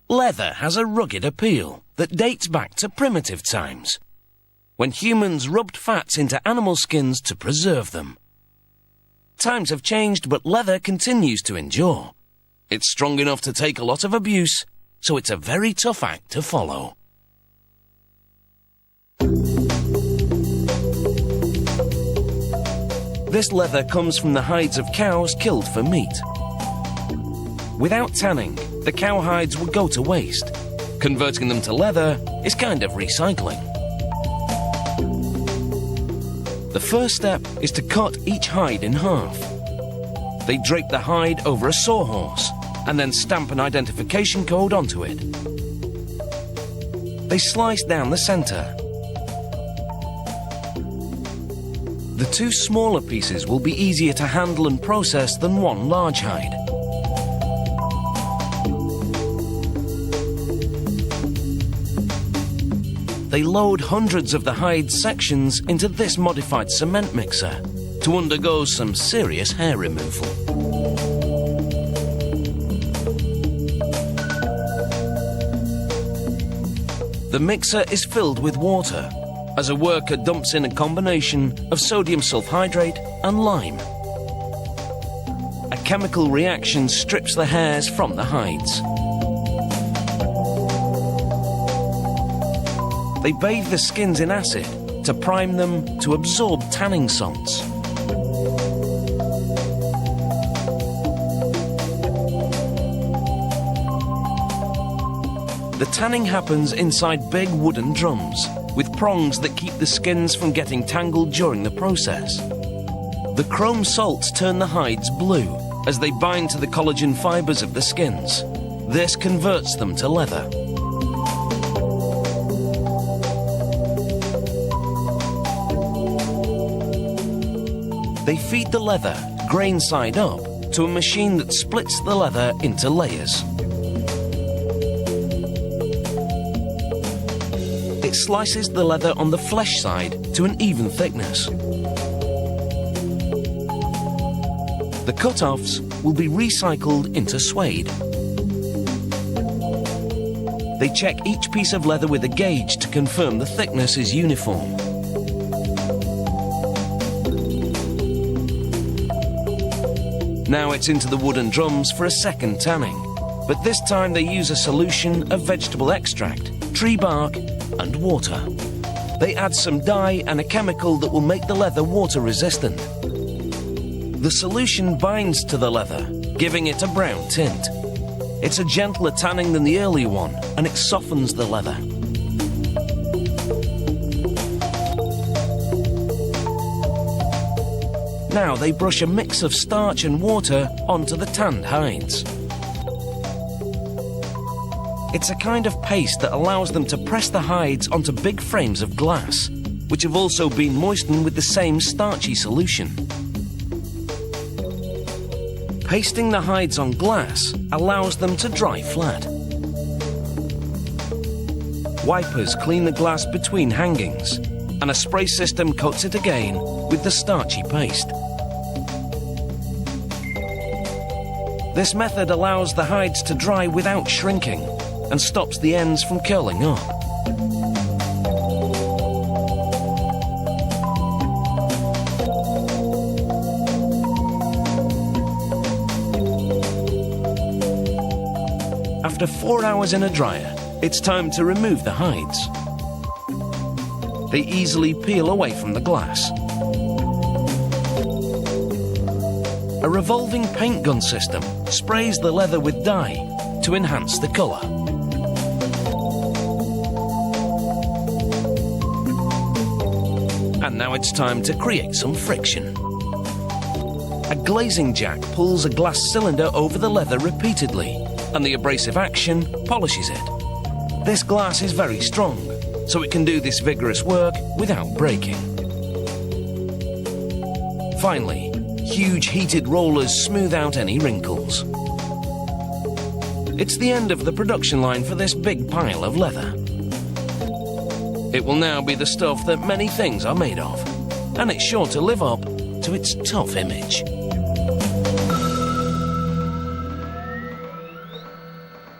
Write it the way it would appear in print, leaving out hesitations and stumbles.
Leather has a rugged appeal that dates back to primitive times, when humans rubbed fats into animal skins to preserve them. Times have changed, but leather continues to endure. It's strong enough to take a lot of abuse, so it's a very tough act to follow. This leather comes from the hides of cows killed for meat. Without tanning, the cow hides would go to waste. Converting them to leather is kind of recycling. The first step is to cut each hide in half. They drape the hide over a sawhorse and then stamp an identification code onto it. They slice down the center. The two smaller pieces will be easier to handle and process than one large hide. They load hundreds of the hide sections into this modified cement mixer to undergo some serious hair removal. The mixer is filled with water as a worker dumps in a combination of sodium sulfhydrate and lime. A chemical reaction strips the hairs from the hides. They bathe the skins in acid to prime them to absorb tanning salts. The tanning happens inside big wooden drums with prongs that keep the skins from getting tangled during the process. The chrome salts turn the hides blue as they bind to the collagen fibers of the skins. This converts them to leather. They feed the leather, grain side up, to a machine that splits the leather into layers. It slices the leather on the flesh side to an even thickness. The cut-offs will be recycled into suede. They check each piece of leather with a gauge to confirm the thickness is uniform. Now it's into the wooden drums for a second tanning, but this time they use a solution of vegetable extract, tree bark, and water. They add some dye and a chemical that will make the leather water resistant. The solution binds to the leather, giving it a brown tint. It's a gentler tanning than the earlier one, and it softens the leather. Now they brush a mix of starch and water onto the tanned hides. It's a kind of paste that allows them to press the hides onto big frames of glass, which have also been moistened with the same starchy solution. Pasting the hides on glass allows them to dry flat. Wipers clean the glass between hangings, and a spray system coats it again with the starchy paste. This method allows the hides to dry without shrinking and stops the ends from curling up. After 4 hours in a dryer, it's time to remove the hides. They easily peel away from the glass. A revolving paint gun system sprays the leather with dye to enhance the colour. And now it's time to create some friction. A glazing jack pulls a glass cylinder over the leather repeatedly, and the abrasive action polishes it. This glass is very strong, so it can do this vigorous work without breaking. Finally, huge heated rollers smooth out any wrinkles. It's the end of the production line for this big pile of leather. It will now be the stuff that many things are made of, and it's sure to live up to its tough image.